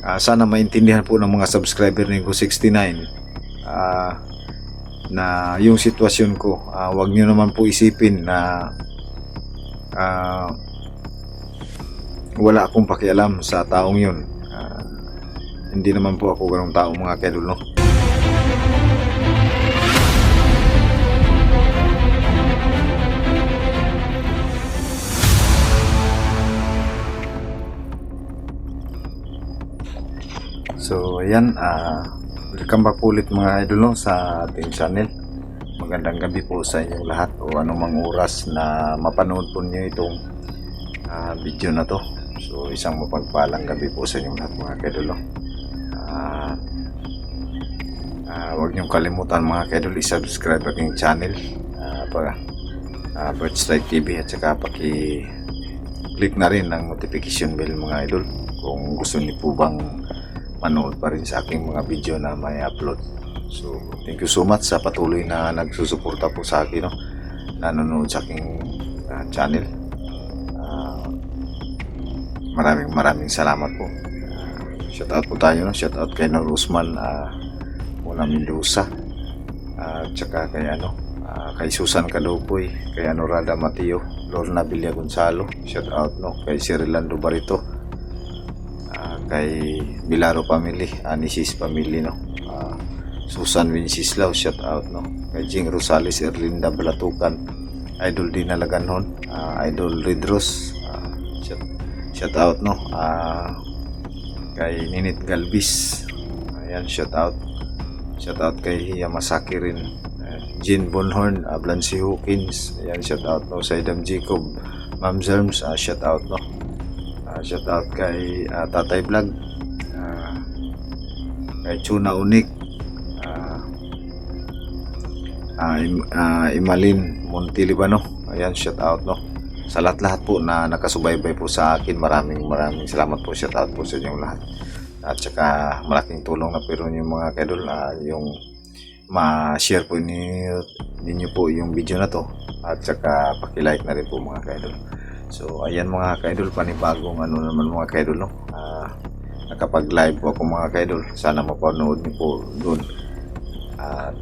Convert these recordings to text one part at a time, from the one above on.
Sana maintindihan po ng mga subscriber ni Go69 na yung sitwasyon ko. Wag nyo naman po isipin na wala akong pakialam sa taong yun. Hindi naman po ako ganong tao, mga kaidol, no? So ayan, welcome back ulit mga idol, no, sa ating channel. Magandang gabi po sa inyong lahat, o anumang oras na mapanood po niyo itong video na to. So isang mapagpalang gabi po sa inyong lahat, mga kaidol, no? Huwag niyong kalimutan, mga kaidol, i-subscribe aking channel, Birdstrike TV, at saka paki-click na rin ng notification bell, mga idol, kung gusto niyo po bang manood pa rin sa aking mga video na may upload. So thank you so much sa patuloy na nagsusuporta po sa akin, no, nanonood sa aking channel. Maraming salamat po. Shout out po tayo, no? Shout out kay Nor Usman Muna Mendoza, at saka kay kay Susan Cadopoy, kay Anorada Mateo, Lorna Villa Gonzalo, shout out, no, kay Cirilando Barito, kay Bilaro family, Anisis family, no, Susan Wincislao, shout out, no, kay Jing Rosales, Erlinda Balatukan, Idol Dina Laganon, Idol Redros, shout out, no, kay Ninit Galvis, ayan, shout out kay Hiya Masaki rin, Jean Bonhorn, Blancy Hawkins, ayan, shout out, no, Saidam Jacob, Ma'am Zerms, shout out, no, shout out kay Tatay Vlog, kay Chuna Unik, Imalin Montilibano, ayan, shout out, no, sa lahat po na nakasubaybay po sa akin. Maraming salamat po, shout out po sa inyong lahat. At saka malaking tulong na pero yung mga kaidol, yung ma-share po ninyo po yung video na to, at saka paki-like na rin po, mga kaidol. So ayan, mga kaidol, panibagong naman, mga kaidol, no, nakapag-live po ako, mga kaidol. Sana mapanood niyo po doon, at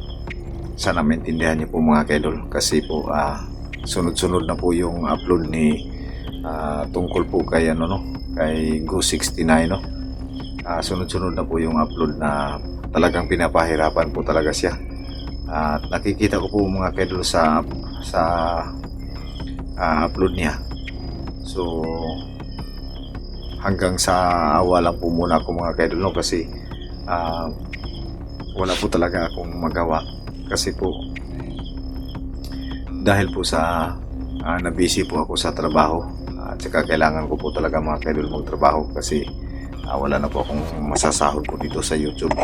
sana maintindihan niyo po, mga kaidol, kasi po sunod-sunod na po yung upload ni tungkol po kay kay Go69, no. Sunod-sunod na po yung upload na talagang pinapahirapan po talaga siya. At nakikita ko po, mga kaidol, sa upload niya. So hanggang sa awa lang po muna ako, mga kaidol, no, kasi wala po talaga akong magawa, kasi po dahil po sa na-busy po ako sa trabaho, at saka kailangan ko po talaga, mga kaidol, magtrabaho, kasi wala na po akong masasahod po dito sa YouTube.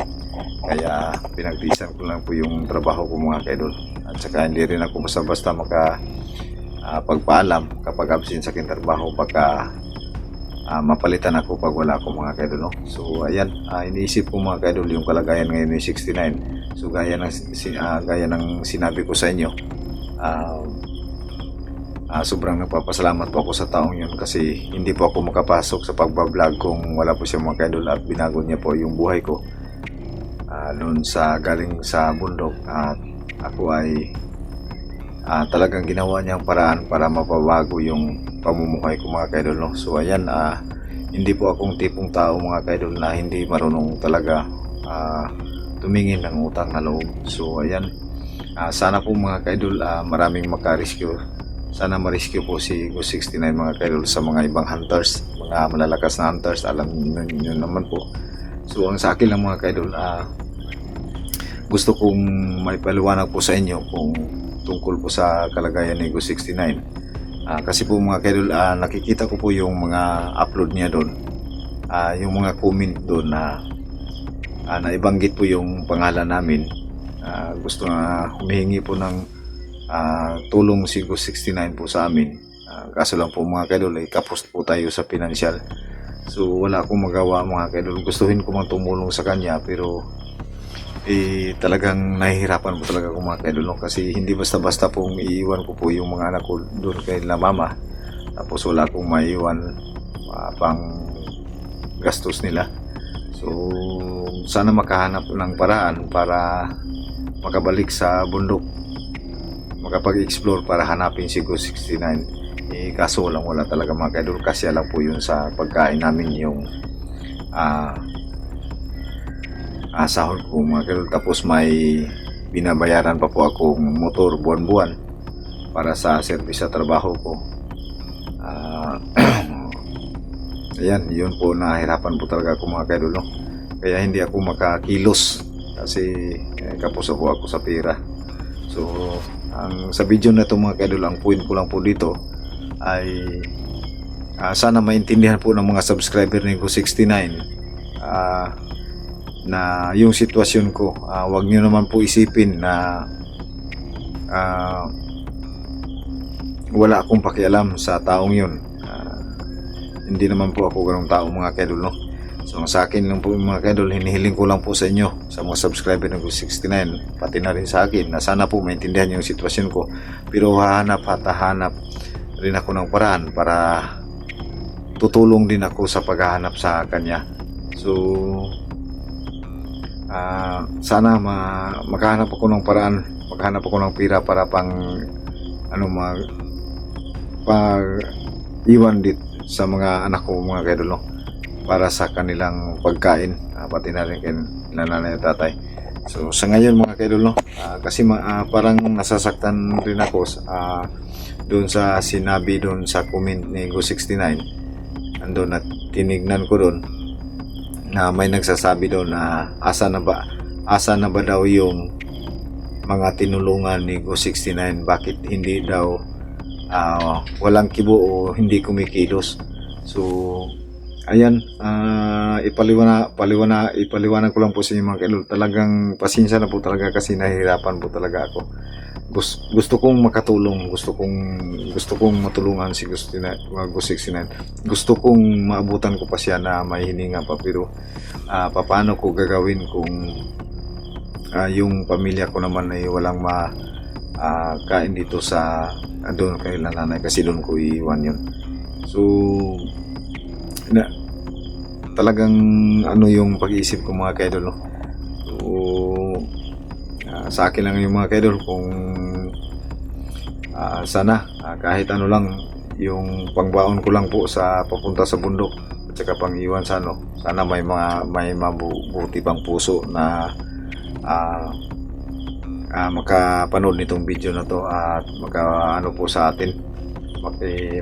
Kaya pinagtiisan ko lang po yung trabaho ko, mga kaidol, at saka hindi rin ako basta-basta pagpaalam kapag absent sa aking trabaho, baka mapalitan ako pag wala ako, mga kaidol, no? So ayan, iniisip ko, mga kaidol, yung kalagayan ngayon ni 69. So gaya ng sinabi ko sa inyo, sobrang nagpapasalamat po ako sa taong yun, kasi hindi po ako makapasok sa pagbablog kung wala po siya, mga kaidol, at binago niya po yung buhay ko noon sa galing sa bundok, at ako ay talagang ginawa niya ang paraan para mapabago yung pamumuhay ko, mga kaidol, no? So ayan, hindi po akong tipong tao, mga kaidol, na hindi marunong talaga tumingin ng utang na loob. So ayan, sana po, mga kaidol, maraming makarescue. Sana ma-rescue po si Go69, mga kaidol, sa mga ibang hunters, mga malalakas na hunters. Alam niyo naman po. So ang sa akin lang, mga kaidol, gusto kong maipaliwanag po sa inyo kung tungkol po sa kalagayan ni Go69. Kasi po, mga kaidol, nakikita ko po yung mga upload niya doon, yung mga comment doon na naibanggit po yung pangalan namin. Gusto na humihingi po ng tulong si Go69 po sa amin. Kaso lang po, mga kaidol, kapos po tayo sa financial. So wala akong magawa, mga kaidol. Gustuhin ko mang tumulong sa kanya, pero talagang nahihirapan po talaga ako, mga kaidol, no? Kasi hindi basta-basta pong iiwan ko po yung mga anak ko doon kay la mama, tapos wala akong maiwan pang gastos nila. So sana makahanap ng paraan para makabalik sa bundok, makapag-explore para hanapin si Ghost 69. Kaso wala talaga mga kaidol, kasi lang po yun sa pagkain namin yung sahod ko mga kaidol. Tapos may binabayaran pa po akong motor buwan-buwan para sa service sa trabaho ko. Ayan, yun po, nahirapan po talaga ako mga kaidol, no? Kaya hindi ako makakilos kasi kapos ako sa pera. So sa video na ito mga kaidol, ang point ko lang po dito ay sana maintindihan po ng mga subscriber ni Ghost 69 na yung sitwasyon ko. Wag nyo naman po isipin na wala akong pakialam sa taong yun. Hindi naman po ako ganung tao mga kaidol, no? So sa akin lang po mga kaidol, hinihiling ko lang po sa inyo, sa mga subscriber ng Ghost 69, pati na rin sa akin, na sana po maintindihan yung sitwasyon ko. Pero hahanap rin ako ng paraan para tutulong din ako sa paghahanap sa kanya. So sana makahanap ako ng paraan, maghanap ako ng pira para pang iwan dit sa mga anak ko mga kaidol, no? Para sa kanilang pagkain, pati na rin kay nanay at tatay. So sa ngayon mga kaidol, no? Kasi parang nasasaktan rin ako doon sa sinabi doon sa comment ni Ghost 69. Andun at tinignan ko doon na may nagsasabi doon na asa na ba daw yung mga tinulungan ni Ghost 69, bakit hindi daw walang kibo o hindi kumikilos. So ayan, ipaliwanag ko lang po sa inyo mga kaidol. Talagang pasensya na po talaga kasi nahihirapan po talaga ako. Gusto kong makatulong, gusto kong matulungan si Ghost 69. Gusto kong maabutan ko pa siya na may hininga pa, pero paano ko gagawin kung yung pamilya ko naman ay walang kain dito sa doon kay nanay, kasi doon ko iiwan yun. So talagang yung pag-iisip ko mga kaidol, no? So sa akin lang yung mga kaidol, kung sana kahit lang yung pangbaon ko lang po sa papunta sa bundok at saka pang iwan sa sana may mabuti pang puso na makapanood nitong video na to at po sa atin,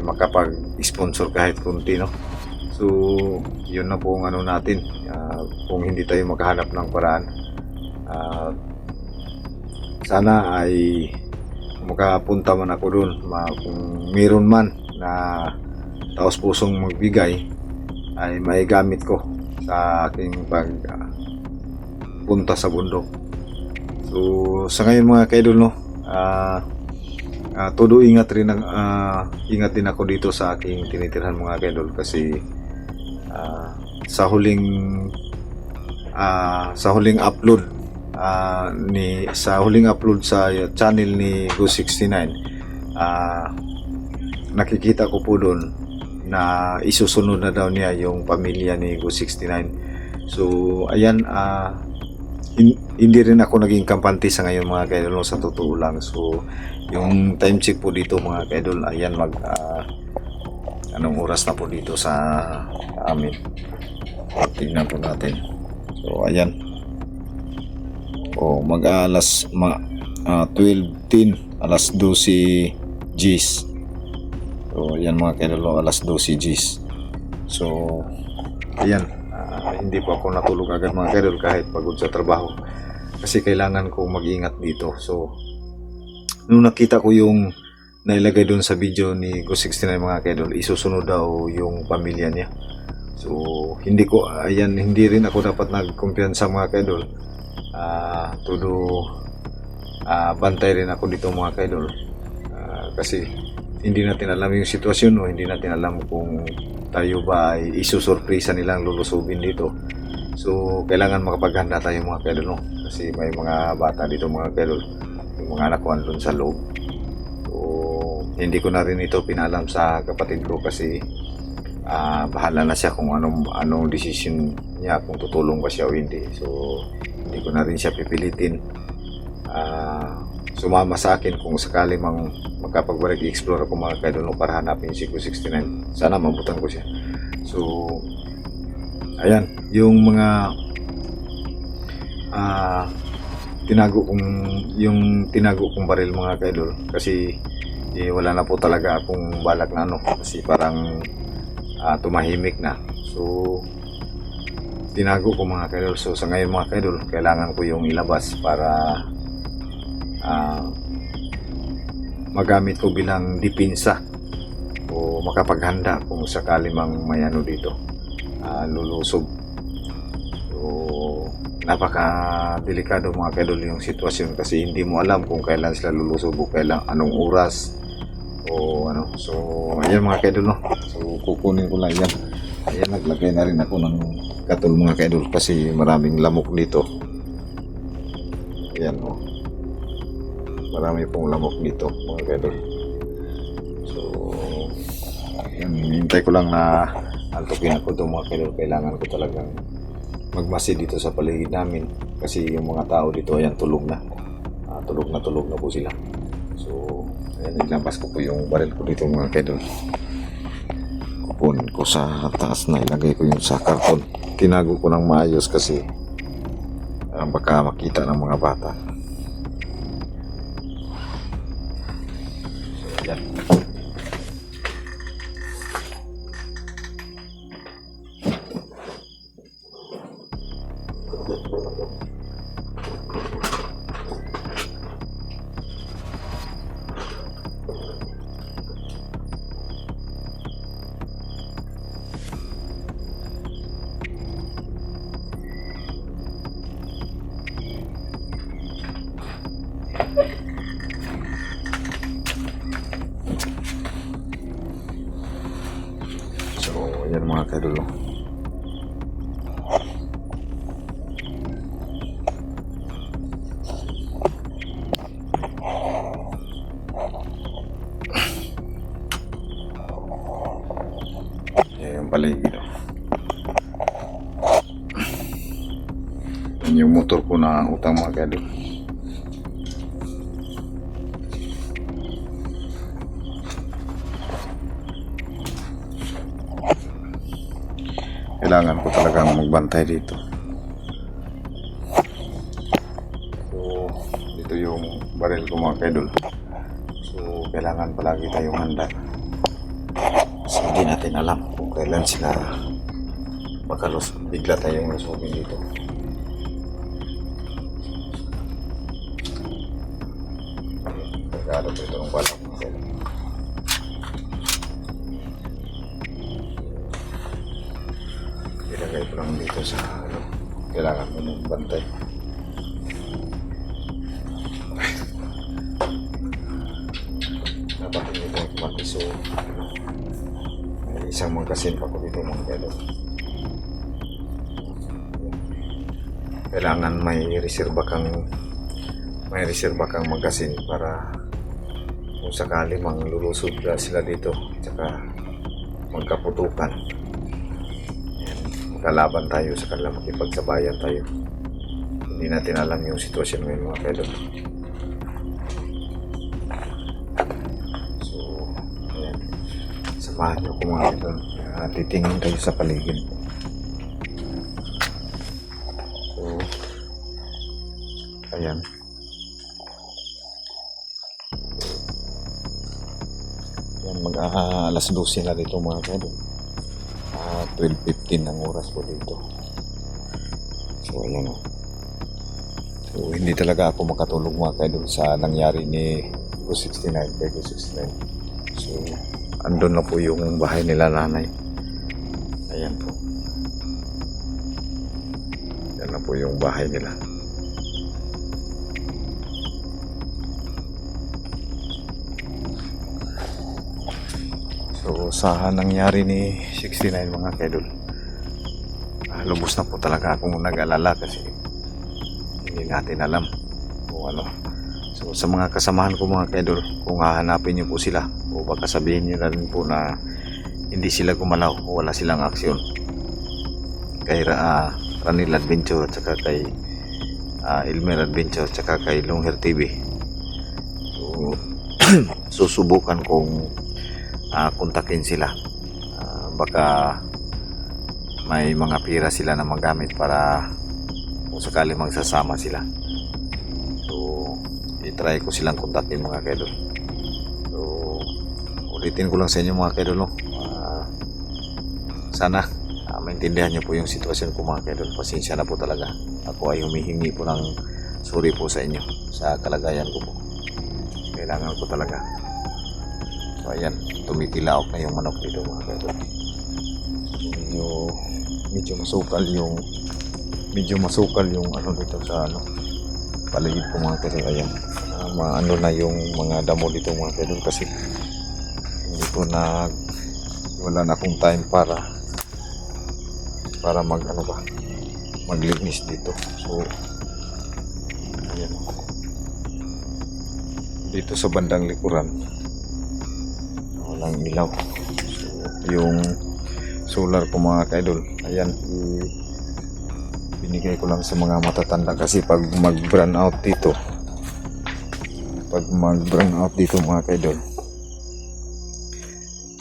makapag-sponsor kahit kunti, no? So yun na po ang natin, kung hindi tayo makahanap ng paraan, sana ay makapunta man ako doon, kung meron man na taos pusong magbigay, ay may gamit ko sa aking punta sa bundok. So sa ngayon mga kaidol, no, todo ingat din ako dito sa aking tinitirhan mga kaidol, kasi sa huling upload sa channel ni Ghost 69, nakikita ko po doon na isusunod na daw niya yung pamilya ni Ghost 69. So ayan, hindi rin ako naging kampante sa ngayon mga kaidol, no, sa totoo lang. So yung time check po dito mga kaidol, ayan, anong oras na po dito sa amin, tingnan po natin. So ayan, mag-alas 12:10, alas 12 Gs. So ayan mga kaidol, alas 12 Gs. So ayan, hindi po ako natulog agad mga kaidol kahit pagod sa trabaho, kasi kailangan ko mag-ingat dito. So nung nakita ko yung nailagay doon sa video ni Ghost 69 mga kaidol, isusunod daw yung pamilya niya. So hindi rin ako dapat nagkumpiyansa mga kaidol. Bantay rin ako dito mga kaidol, kasi hindi natin alam yung sitwasyon, o hindi natin alam kung tayo ba ay isusurpresa nilang lulusubin dito. So kailangan makapaghanda tayo mga kaidol, no? Kasi may mga bata dito mga kaidol, yung mga anak ko andun sa loob. So hindi ko na rin ito pinalam sa kapatid ko, kasi bahala na siya kung anong decision niya, kung tutulong ba siya o hindi. So hindi ko na rin siya pipilitin sumama sa akin kung sakali magkapag-work i-explore ako mga kaidol para hanapin yung CQ69. Sana mabutan ko siya. So ayan yung mga tinago kong baril mga kaidol, kasi wala na po talaga akong balak na kasi parang tumahimik na. So tinago ko mga kaidol. So sa ngayon mga kaidol, kailangan ko yung ilabas para magamit ko bilang depensa o makapaghanda kung sakali may dito lulusob. So napaka-delikado mga kaidol yung sitwasyon, kasi hindi mo alam kung kailan sila lulusob o anong oras o So ayan mga kaidol, so kukunin ko lang yan. Ayan, naglagay na rin ako ng katol mga kaidol kasi maraming lamok dito. Ayan marami pong lamok dito mga kaidol. So ayan, hintay ko lang na antukin ako ito mga kaidol. Kailangan ko talagang magmasid dito sa paligid namin kasi yung mga tao dito ayan tulog na po sila. So ayan, ilabas ko po yung baril ko dito mga kaidol. Kukunin ko sa taas na, ilagay ko yung sa karton. Tinago ko ng maayos kasi baka makita ng mga bata. So ayan. So ayan mga kaidol. Yung paligid. Yung motor ko na utang mga kaidol. Kailangan ko talagang magbantay dito. So dito yung baril ko mga kaidol. So kailangan palagi tayong handa. So hindi natin alam kung kailan sila bigla tayong lusubin dito. Pagkado po ito ng balak mga kaidol. Ilagay ko lang dito sa kailangan mo ng bantay. Dapat hindi tayo kumatis. So may isang magkasin pa ko dito mga kaidol. Kailangan may reserva kang magkasin para kung sakali lulusog sila dito tsaka magkaputukan, kalaban tayo sa kanila, makipagsabayan tayo. Hindi natin alam yung sitwasyon ngayon mga kaidol. So ayan, samahan nyo ko mga kaidol. Titingin tayo sa paligid. So ayan, alas 12 na dito mga kaidol. 12:15 ang oras po dito. So ayan So hindi talaga ako makatulog mga kaidol sa nangyari ni CQ69. So andun na po yung bahay nila nanay. Ayan po. Yan na po yung bahay nila. So sa nangyari ni 69 mga kaidol, lubos na po talaga akong nag-alala kasi hindi natin alam kung So sa mga kasamahan ko mga kaidol, kung hahanapin niyo po sila o baka sabihin niyo na rin po na hindi sila gumalaw, wala silang aksyon kay Ranil Adventure at saka kay Elmer Adventure at saka kay Longhair TV. So susubukan kong kontakin sila. Baka may mga pira sila na magamit para kung sakali magsasama sila. So i-try ko silang kontakin mga kaidol. So ulitin ko lang sa inyo mga kaidol, no? Sana maintindihan niyo po yung sitwasyon ko mga kaidol. Pasensya na po talaga. Ako ay humihingi po ng sorry po sa inyo sa kalagayan ko po. Kailangan ko talaga. So ayan, tumitilaok na yung manok dito mga kaidol. Medyo masukal yung ano dito sa paligid ko mga kaidol. Ayan, maano na yung mga damo dito mga kaidol kasi hindi ko wala na akong time para maglinis dito. So ayan, dito sa bandang likuran walang ilaw. So yung solar ko mga kaidol, ayan, binigay ko lang sa mga matatanda kasi pag mag-brown out dito mga kaidol,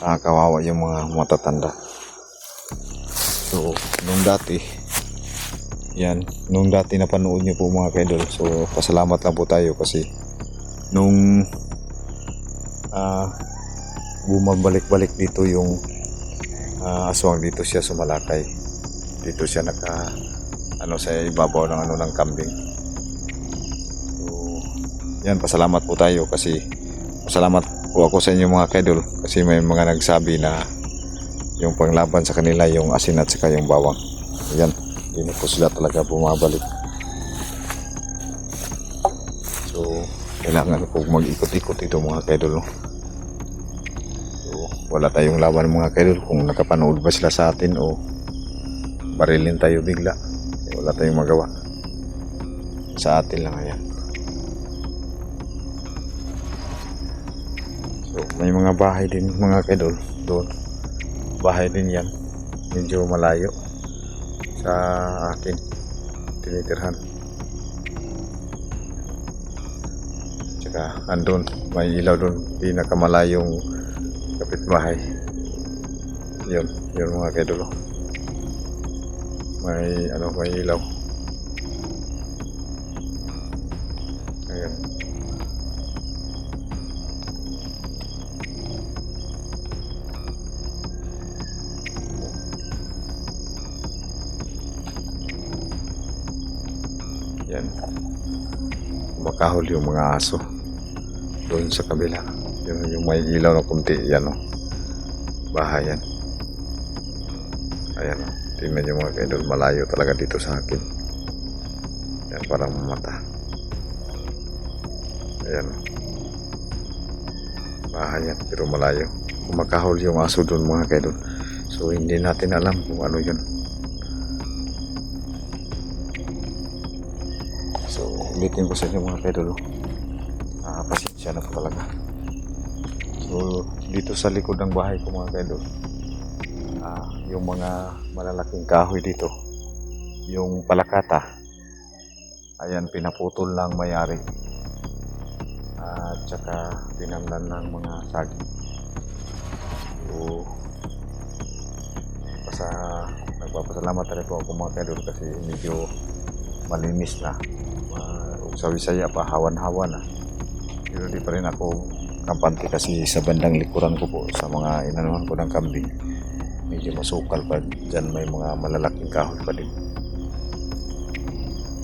kawawa yung mga matatanda. So nung dati napanood nyo po mga kaidol, so pasalamat lang po tayo kasi nung bumabalik-balik dito yung aswang, dito siya sumalakay, dito siya sa ibabaw ng kambing. So yan, pasalamat po tayo kasi pasalamat po ako sa inyo mga kaidol kasi may mga nagsabi na yung panglaban sa kanila yung asin at saka yung bawang. Ayan, hindi po sila talaga bumabalik. So kailangan ko mag-ikot-ikot ito mga kaidol, no? So wala tayong laban mga kaidol kung nakapanood ba sila sa atin o barilin tayo bigla. Wala tayong magawa, sa atin lang. Ayan. So may mga bahay din mga kaidol doon. Bahay din yan, medyo malayo sa akin tinitirhan. Tsaka andun may ilaw doon, pinakamalayong kapitbahay. Yun mga kaidol, may ilaw. Ayan. Yan, makahol yung mga aso doon sa kabila. Yung may ilaw na kunti, yan bahay yan. Ayan, tingnan nyo mga kaidol, malayo talaga dito sa akin. Yan, parang mata. Ayan, bahay yan pero malayo. Kumakahol yung aso doon mga kaidol, so hindi natin alam kung ano yun. So ulitin ko sa inyo mga kaidol, pasensya na po talaga. So dito sa likod ng bahay ko mga kaidol, yung mga malalaking kahoy dito, yung palakata, ayan, pinaputol ng may-ari at saka pinamlan ng mga sagi. So nagpapasalamat rin po ako mga kaidol kasi medyo malinis na. Sa Bisaya pa, hawan-hawan na. Pero di pa rin ako kampante kasi sa bandang likuran ko po, sa mga inanuhan ko ng kambing, medyo masukal pa dyan, may mga malalaking kahoy pa din.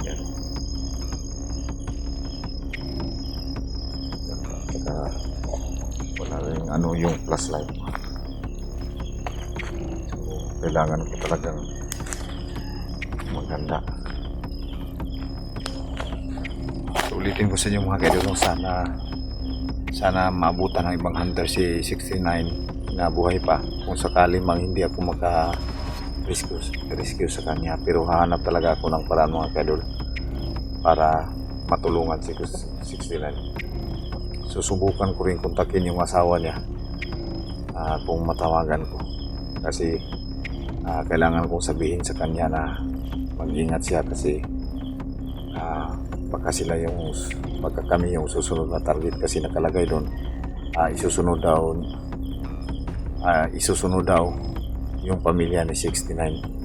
Yan. Saka wala rin yung flashlight. So kailangan ko talagang maganda. Ulitin ko sa inyo mga kaidol, sana maabutan ng ibang hunter si 69 na buhay pa kung sakali mang hindi ako rescue sa kanya. Pero hahanap talaga ako ng paraan mga kaidol para matulungan si 69. Susubukan ko rin kontakin yung asawa niya kung matawagan ko. kasi kailangan kong sabihin sa kanya na mag-ingat siya kasi baka sila yung baka kami yung susunod na target kasi nakalagay doon isusunod daw yung pamilya ni 69.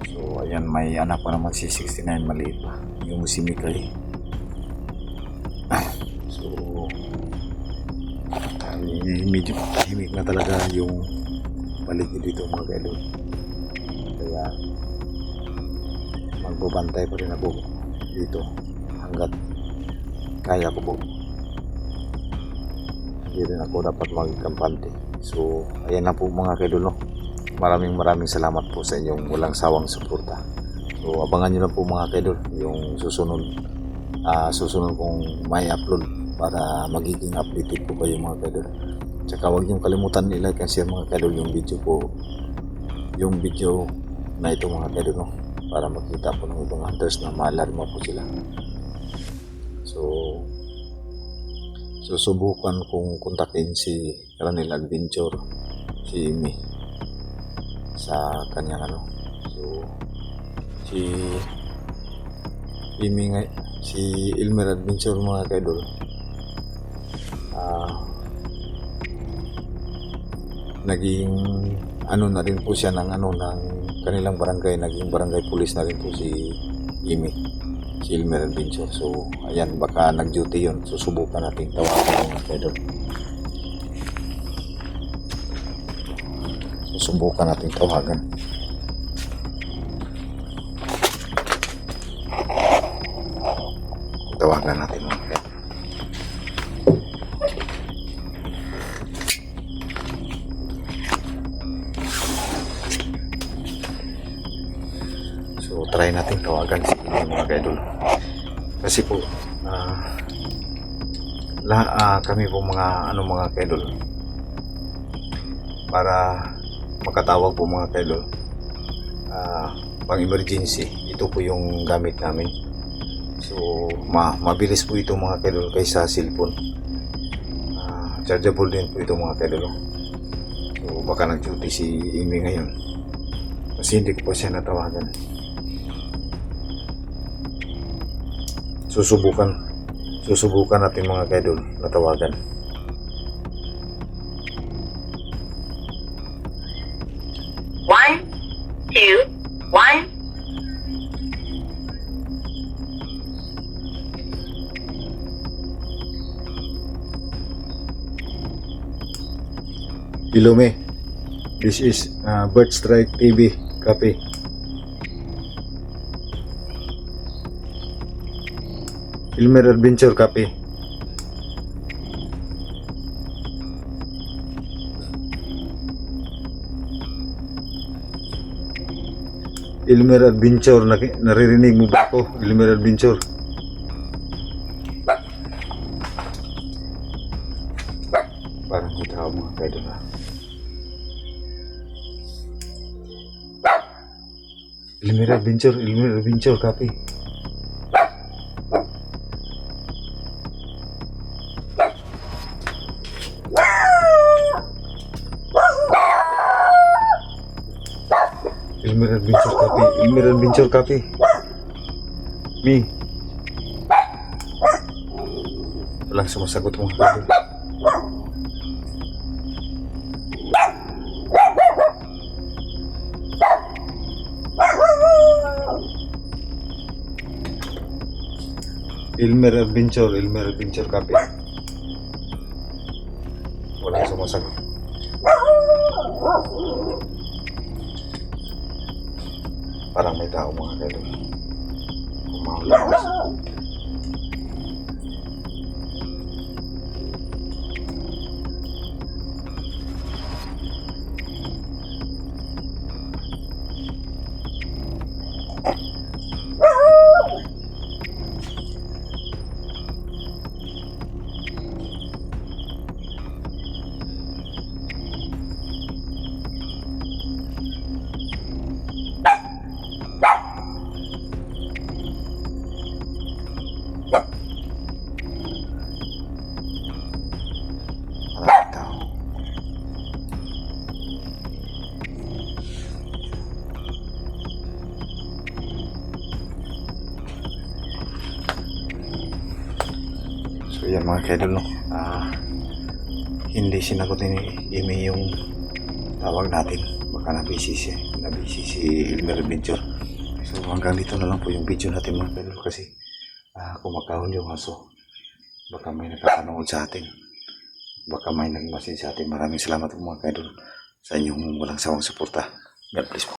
So ayan, may anak pa naman si 69, maliit pa yung si Mikay. So medyo tahimik na talaga yung paligid dito mga kaidol, kaya magbabantay pa rin ako dito hanggat kaya ko po. Hindi rin ako dapat magkampante. So ayan na po mga kaidol, no? Maraming salamat po sa inyong walang sawang suporta. So abangan nyo na po mga kaidol yung susunod kong may upload para magiging updated po kayo mga kaidol. Tsaka huwag niyong kalimutan i-like and share mga kaidol yung video na ito mga kaidol, no? Para makita po ng ibang hunters na maalarma po sila. So susubukan kong kontakin si Ranil Adventure, si Amy, sa kanyang so si Amy si Elmer Adventure mga kaidol, naging na rin po siya ng ng kanilang barangay, naging barangay police na rin po si Amy, si Elmer Adventure. So ayan, baka nag-duty yun, susubukan natin tawagan mga kaidol. Susubukan natin tawagan. Tawagan natin mga kaidol. So try natin tawagan si mga kaidol. Kasi po kami po mga kaidol, para makatawag po mga kaidol pang emergency, ito po yung gamit namin. So mabilis po ito mga kaidol kaysa cellphone. Chargeable din po ito mga kaidol. So baka nag-duty si Amy ngayon kasi hindi ko pa siya natawagan. Susubukan natin mga kaidol na tawagan. One, two, one. Hello, me. This is Bird Strike TV. Copy. Elmer Adventure, copy. Elmer Adventure, naririnig mo ba ako? Elmer Adventure. Parang may tao mga kaidol na. Elmer Adventure, copy. Elmer Adventure, copy. Me. Walang sumasagot mga kaidol. Elmer Adventure, copy. Walang sumasagot. Parang may tao mga kaidol. Kumahulakas. So yan mga kaidol, no? Hindi sinagot ni Amy yung tawag natin. Baka nabisi si Elmer Adventure. So hanggang dito na lang po yung video natin mga kaidol kasi kumakahol yung aso. Baka may nakapanood sa atin. Baka may nagmasin sa atin. Maraming salamat po mga kaidol sa inyong walang sawang suporta. God bless po.